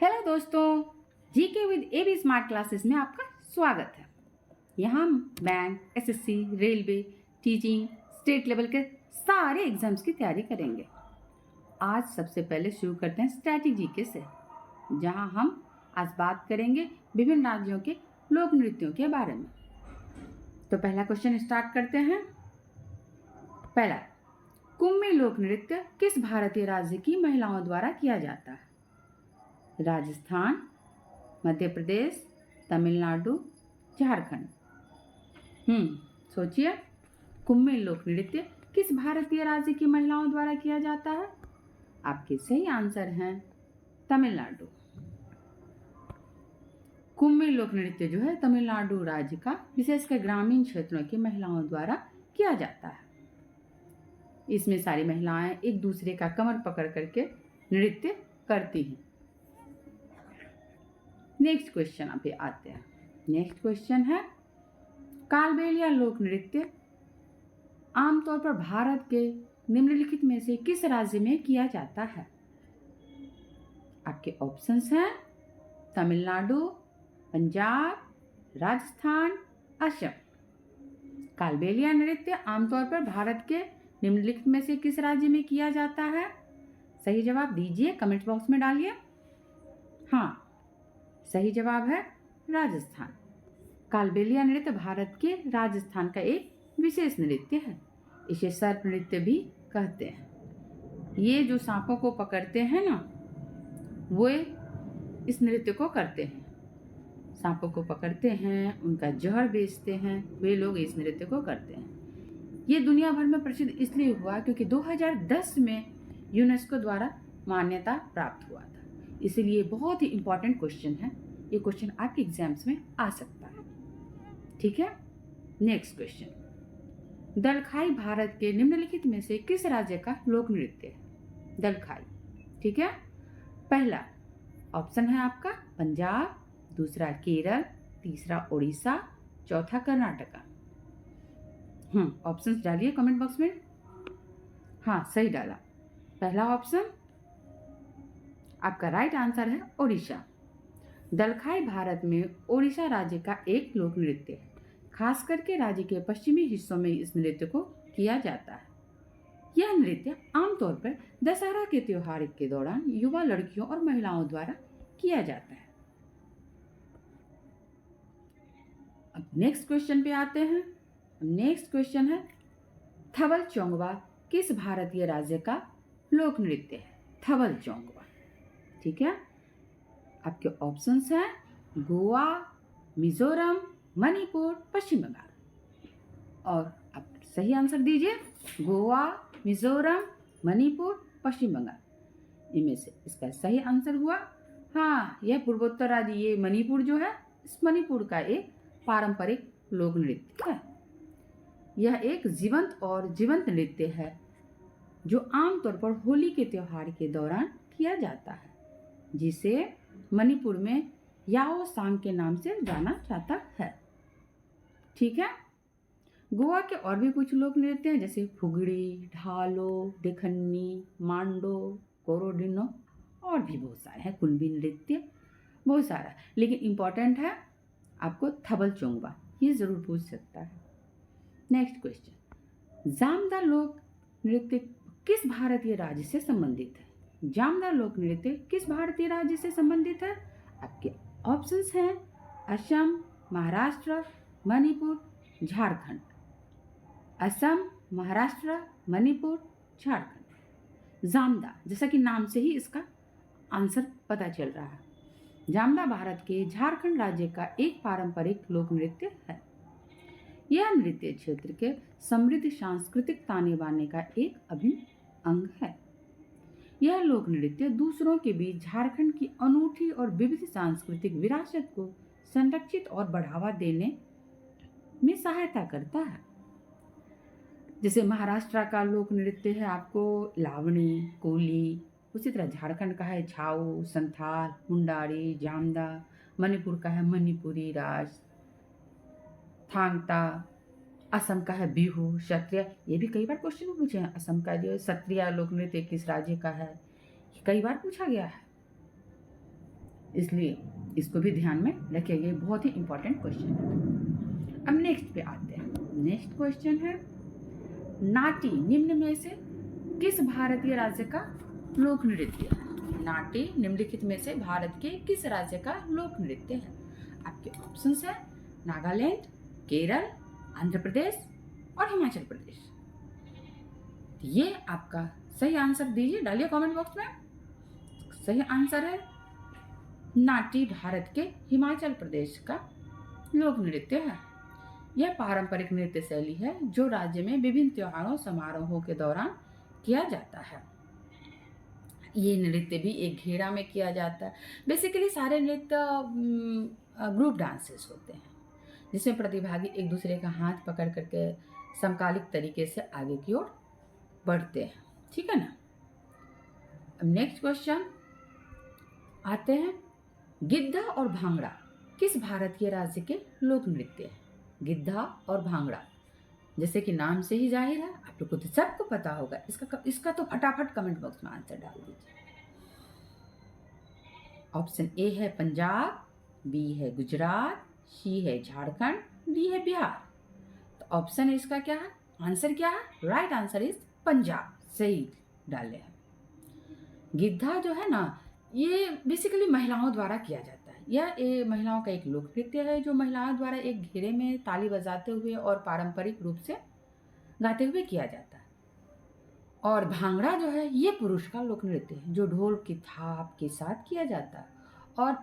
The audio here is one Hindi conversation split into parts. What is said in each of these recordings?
हेलो दोस्तों, GK with AB smart classes में आपका स्वागत है। यहाँ हम bank, SSC, railway, teaching, state level के सारे एग्जाम्स की तैयारी करेंगे। आज सबसे पहले शुरू करते हैं स्टैटिक जीके से, जहाँ हम आज बात करेंगे विभिन्न राज्यों के लोक नृत्यों के बारे में। तो पहला क्वेश्चन स्टार्ट करते हैं। पहला, कुम्मी लोक नृत्य किस भारतीय राज्य की महिलाओं द्वारा किया जाता है? राजस्थान, मध्य प्रदेश, तमिलनाडु, झारखंड। सोचिए, कुम्मी लोक नृत्य किस भारतीय राज्य की महिलाओं द्वारा किया जाता है? आपके सही आंसर हैं तमिलनाडु। कुम्मी लोक नृत्य जो है तमिलनाडु राज्य का विशेषकर ग्रामीण क्षेत्रों की महिलाओं द्वारा किया जाता है। इसमें सारी महिलाएं एक दूसरे का कमर पकड़ करके नृत्य करती हैं। नेक्स्ट क्वेश्चन पे आते हैं। नेक्स्ट क्वेश्चन है, कालबेलिया लोक नृत्य आमतौर पर भारत के निम्नलिखित में से किस राज्य में किया जाता है? आपके ऑप्शंस हैं तमिलनाडु, पंजाब, राजस्थान, असम। कालबेलिया नृत्य आमतौर पर भारत के निम्नलिखित में से किस राज्य में किया जाता है? सही जवाब दीजिए, कमेंट बॉक्स में डालिए। हाँ, सही जवाब है राजस्थान। कालबेलिया नृत्य भारत के राजस्थान का एक विशेष नृत्य है। इसे सर्प नृत्य भी कहते हैं। ये जो सांपों को पकड़ते हैं ना, वो इस नृत्य को करते हैं। सांपों को पकड़ते हैं, उनका जहर बेचते हैं, वे लोग इस नृत्य को करते हैं। ये दुनिया भर में प्रसिद्ध इसलिए हुआ क्योंकि 2010 में यूनेस्को द्वारा मान्यता प्राप्त हुआ था। इसलिए बहुत ही इंपॉर्टेंट क्वेश्चन है। ये क्वेश्चन आपके एग्जाम्स में आ सकता है। ठीक है, नेक्स्ट क्वेश्चन, दलखाई भारत के निम्नलिखित में से किस राज्य का लोक नृत्य है? दलखाई। ठीक है, पहला ऑप्शन है आपका पंजाब, दूसरा केरल, तीसरा उड़ीसा, चौथा कर्नाटका। ऑप्शंस डालिए कमेंट बॉक्स में। हाँ, सही डाला। पहला ऑप्शन आपका राइट आंसर है ओडिशा। दलखाई भारत में ओडिशा राज्य का एक लोक नृत्य है। खास करके राज्य के पश्चिमी हिस्सों में इस नृत्य को किया जाता है। यह नृत्य आमतौर पर दशहरा के त्योहार के दौरान युवा लड़कियों और महिलाओं द्वारा किया जाता है। अब नेक्स्ट क्वेश्चन पे आते हैं। नेक्स्ट क्वेश्चन है, थवल चोंगवा किस भारतीय राज्य का लोक नृत्य है? थवल चोंगवा। ठीक है, आपके ऑप्शंस हैं गोवा, मिजोरम, मणिपुर, पश्चिम बंगाल। और आप सही आंसर दीजिए, गोवा, मिजोरम, मणिपुर, पश्चिम बंगाल। इनमें से इसका सही आंसर हुआ हाँ, यह पूर्वोत्तर राज्य, ये मणिपुर जो है, इस मणिपुर का एक पारंपरिक लोक नृत्य है। यह एक जीवंत नृत्य है जो आमतौर पर होली के त्योहार के दौरान किया जाता है, जिसे मणिपुर में याओ सांग के नाम से जाना जाता है। ठीक है, गोवा के और भी कुछ लोक नृत्य हैं, जैसे फुगड़ी, ढालो, देखन्नी, मांडो, कोरोडिनो, और भी बहुत सारे हैं, कुणबी नृत्य, बहुत सारा। लेकिन इम्पॉर्टेंट है आपको थबल चोंगवा, ये जरूर पूछ सकता है। नेक्स्ट क्वेश्चन, जामदा लोक नृत्य किस भारतीय राज्य से संबंधित है? जामदा लोक नृत्य किस भारतीय राज्य से संबंधित है? आपके ऑप्शंस हैं असम, महाराष्ट्र, मणिपुर, झारखंड। असम, महाराष्ट्र, मणिपुर, झारखंड। जामदा, जैसा कि नाम से ही इसका आंसर पता चल रहा है, जामदा भारत के झारखंड राज्य का एक पारंपरिक लोक नृत्य है। यह नृत्य क्षेत्र के समृद्ध सांस्कृतिक ताने बाने का एक अभिन्न अंग है। यह लोक नृत्य दूसरों के बीच झारखंड की अनूठी और विविध सांस्कृतिक विरासत को संरक्षित और बढ़ावा देने में सहायता करता है। जैसे महाराष्ट्र का लोक नृत्य है आपको लावणी, कोली, उसी तरह झारखंड का है छाऊ, संथाल, मुंडारी, जामदा, मणिपुर का है मणिपुरी रास, थांगता, असम का है बिहू, क्षत्रिय। ये भी कई बार क्वेश्चन में पूछे हैं, असम का जो क्षत्रिय लोक नृत्य किस राज्य का है, कई बार पूछा गया है। इसलिए इसको भी ध्यान में रखिएगा, ये बहुत ही इंपॉर्टेंट क्वेश्चन है। अब नेक्स्ट पे आते हैं। नेक्स्ट क्वेश्चन है, नाटी निम्न में से किस भारतीय राज्य का लोक नृत्य है? नाटी निम्नलिखित में से भारत के किस राज्य का लोक नृत्य है? आपके ऑप्शंस है नागालैंड, केरल, आंध्र प्रदेश और हिमाचल प्रदेश। ये आपका सही आंसर दीजिए, डालिए कमेंट बॉक्स में। सही आंसर है नाटी भारत के हिमाचल प्रदेश का लोक नृत्य है। यह पारंपरिक नृत्य शैली है जो राज्य में विभिन्न त्योहारों समारोहों के दौरान किया जाता है। ये नृत्य भी एक घेरा में किया जाता है। बेसिकली सारे नृत्य ग्रुप डांसेस होते हैं जिसमें प्रतिभागी एक दूसरे का हाथ पकड़ करके समकालिक तरीके से आगे की ओर बढ़ते हैं। ठीक है ना। अब नेक्स्ट क्वेश्चन आते हैं, गिद्धा और भांगड़ा किस भारतीय राज्य के लोक नृत्य है? गिद्धा और भांगड़ा, जैसे कि नाम से ही जाहिर है, आप लोग को तो सबको पता होगा। इसका तो फटाफट कमेंट बॉक्स में आंसर डाल दीजिए। ऑप्शन ए है पंजाब, बी है गुजरात, सी है झारखंड, डी है बिहार। तो ऑप्शन इसका क्या है, आंसर क्या है? Right answer is Punjab. सही डाले हैं। गिद्धा जो है ना, ये बेसिकली महिलाओं द्वारा किया जाता है। यह महिलाओं का एक लोक नृत्य है जो महिलाओं द्वारा एक घेरे में ताली बजाते हुए और पारंपरिक रूप से गाते हुए किया जाता है। और भांगड़ा जो है ये पुरुष का लोक नृत्य है जो ढोल की थाप के साथ किया जाता है। और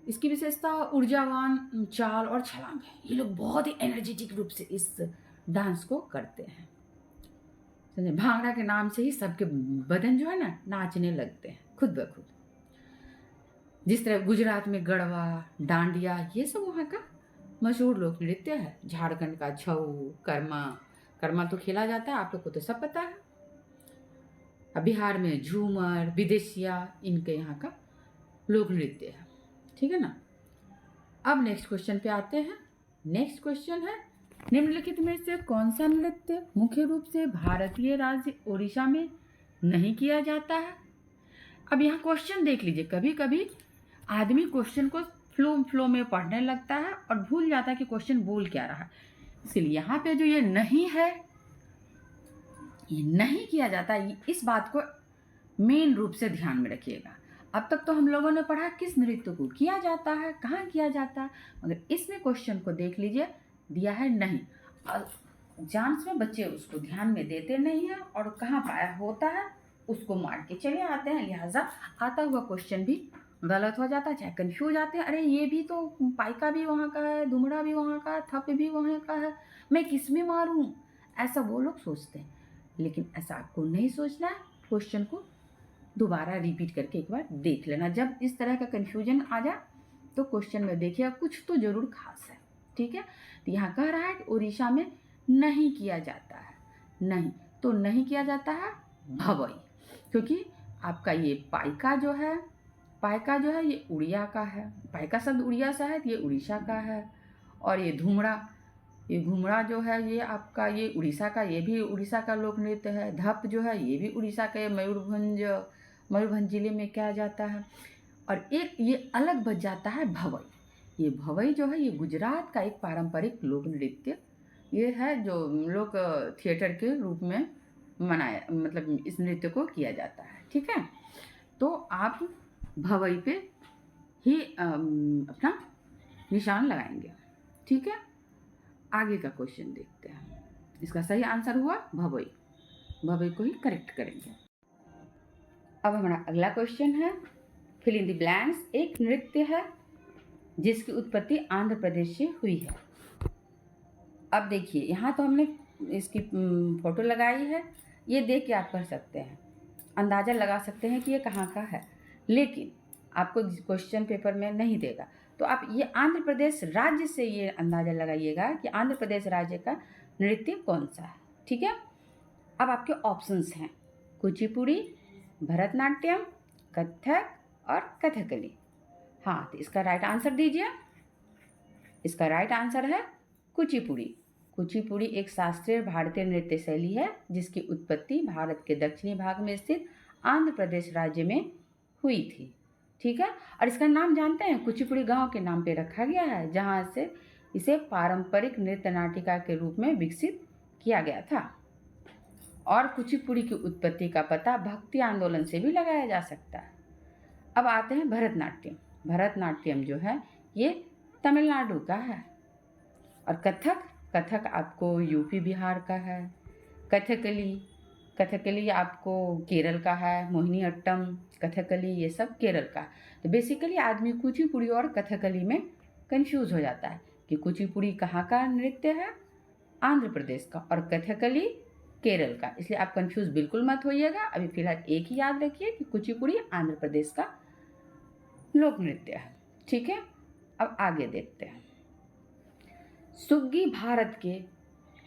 इसकी विशेषता ऊर्जावान चाल और छलांग है। ये लोग बहुत ही एनर्जेटिक रूप से इस डांस को करते हैं। भांगड़ा के नाम से ही सबके बदन जो है ना नाचने लगते हैं खुद ब खुद। जिस तरह गुजरात में गढ़वा, डांडिया, ये सब वहाँ का मशहूर लोक नृत्य है। झारखंड का छऊ, कर्मा तो खेला जाता है, आप लोग को तो सब पता है। अब बिहार में झूमर, विदेशिया, इनके यहाँ का लोक नृत्य है। ठीक है ना। अब नेक्स्ट क्वेश्चन पे आते हैं। नेक्स्ट क्वेश्चन है, निम्नलिखित में से कौन सा नृत्य मुख्य रूप से भारतीय राज्य ओडिशा में नहीं किया जाता है? अब यहाँ क्वेश्चन देख लीजिए। कभी कभी आदमी क्वेश्चन को फ्लो में पढ़ने लगता है और भूल जाता है कि क्वेश्चन बोल क्या रहा है। इसलिए यहाँ पे जो ये नहीं है, ये नहीं किया जाता, इस बात को मेन रूप से ध्यान में रखिएगा। अब तक तो हम लोगों ने पढ़ा किस नृत्य को किया जाता है, कहाँ किया जाता है, मगर इसमें क्वेश्चन को देख लीजिए, दिया है नहीं। और एग्जाम्स में बच्चे उसको ध्यान में देते नहीं हैं और कहाँ पाया होता है उसको मार के चले आते हैं। लिहाजा आता हुआ क्वेश्चन भी गलत हो जाता है, चाहे कंफ्यूज आते हैं। अरे ये भी तो पाइका भी वहाँ का है, धुमड़ा भी वहाँ का है, थप भी वहाँ का है, मैं किस में मारूँ, ऐसा वो लोग सोचते हैं। लेकिन ऐसा आपको नहीं सोचना है। क्वेश्चन को दोबारा रिपीट करके एक बार देख लेना। जब इस तरह का कन्फ्यूजन आ जाए तो क्वेश्चन में देखिएगा कुछ तो जरूर खास है। ठीक है। तो यहाँ कह रहा है कि उड़ीसा में नहीं किया जाता है। नहीं तो नहीं किया जाता है भवई, क्योंकि आपका ये पाइका जो है ये उड़िया का है। पाइका शब्द उड़िया से है तो ये उड़ीसा का है। और ये घुमड़ा जो है ये आपका ये उड़ीसा का, ये भी उड़ीसा का लोक नृत्य है। धप जो है ये भी उड़ीसा का, ये मयूरभंज जिले में किया जाता है। और एक ये अलग बच जाता है भवई। ये भवई जो है ये गुजरात का एक पारंपरिक लोक नृत्य ये है जो लोग थिएटर के रूप में मनाया, मतलब इस नृत्य को किया जाता है। ठीक है। तो आप भवई पे ही अपना निशान लगाएंगे। ठीक है। आगे का क्वेश्चन देखते हैं। इसका सही आंसर हुआ भवई को ही करेक्ट करेंगे। अब हमारा अगला क्वेश्चन है, फिल इन द ब्लैंक्स। एक नृत्य है जिसकी उत्पत्ति आंध्र प्रदेश से हुई है। अब देखिए यहाँ तो हमने इसकी फोटो लगाई है, ये देख के आप कर सकते हैं, अंदाज़ा लगा सकते हैं कि ये कहाँ का है। लेकिन आपको क्वेश्चन पेपर में नहीं देगा, तो आप ये आंध्र प्रदेश राज्य से ये अंदाज़ा लगाइएगा कि आंध्र प्रदेश राज्य का नृत्य कौन सा है। ठीक है। अब आपके ऑप्शंस हैं कुचिपुड़ी, भरतनाट्यम, कथक और कथकली। हाँ, तो इसका राइट आंसर दीजिए। इसका राइट आंसर है कुचिपुड़ी। कुचिपुड़ी एक शास्त्रीय भारतीय नृत्य शैली है जिसकी उत्पत्ति भारत के दक्षिणी भाग में स्थित आंध्र प्रदेश राज्य में हुई थी। ठीक है। और इसका नाम जानते हैं, कुचिपुड़ी गांव के नाम पे रखा गया है, जहां से इसे पारंपरिक नृत्य नाटिका के रूप में विकसित किया गया था। और कुचिपुड़ी की उत्पत्ति का पता भक्ति आंदोलन से भी लगाया जा सकता है। अब आते हैं भरतनाट्यम। भरतनाट्यम जो है ये तमिलनाडु का है। और कथक आपको यूपी बिहार का है। कथकली आपको केरल का है। मोहिनी अट्टम, कथकली, ये सब केरल का। तो बेसिकली आदमी कुचिपुड़ी और कथकली में कंफ्यूज हो जाता है कि कुचिपुड़ी कहाँ का नृत्य है, आंध्र प्रदेश का, और कथकली केरल का। इसलिए आप कंफ्यूज बिल्कुल मत होइएगा। अभी फिलहाल एक ही याद रखिए कि कुचिपुड़ी आंध्र प्रदेश का लोक नृत्य है। ठीक है, अब आगे देखते हैं। सुग्गी भारत के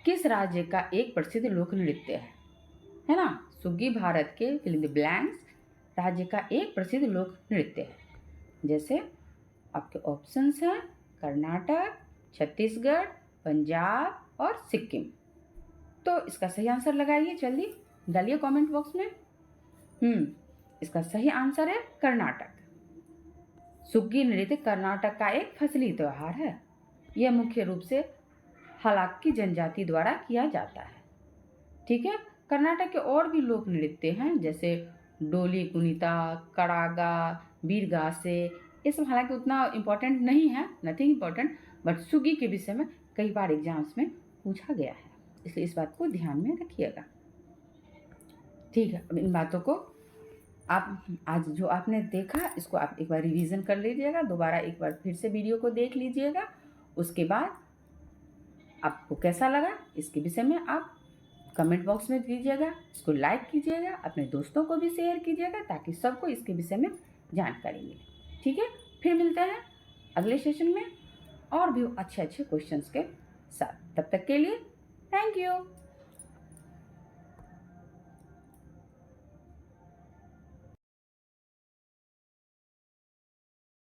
किस राज्य का एक प्रसिद्ध लोक नृत्य है ना। सुग्गी भारत के फिल इन द ब्लैंक्स राज्य का एक प्रसिद्ध लोक नृत्य है। जैसे आपके ऑप्शंस हैं कर्नाटक, छत्तीसगढ़, पंजाब और सिक्किम। तो इसका सही आंसर लगाइए, जल्दी डालिए कमेंट बॉक्स में। इसका सही आंसर है कर्नाटक। सुग्गी नृत्य कर्नाटक का एक फसली त्योहार है। यह मुख्य रूप से हलाक्की जनजाति द्वारा किया जाता है। ठीक है। कर्नाटक के और भी लोक नृत्य हैं, जैसे डोली कुनिता, कड़ागा, बीरगासे। ये सब हालांकि उतना इम्पोर्टेंट नहीं है, नथिंग इम्पोर्टेंट, बट सुग्गी के विषय में कई बार एग्जाम्स में पूछा गया है, इसलिए इस बात को ध्यान में रखिएगा। ठीक है, अब इन बातों को आप आज जो आपने देखा इसको आप एक बार रिवीजन कर लीजिएगा, दोबारा एक बार फिर से वीडियो को देख लीजिएगा। उसके बाद आपको कैसा लगा इसके विषय में आप कमेंट बॉक्स में दीजिएगा। इसको लाइक कीजिएगा, अपने दोस्तों को भी शेयर कीजिएगा, ताकि सबको इसके विषय में जानकारी मिले। ठीक है, फिर मिलते हैं अगले सेशन में और भी अच्छे क्वेश्चंस के साथ। तब तक के लिए थैंक यू।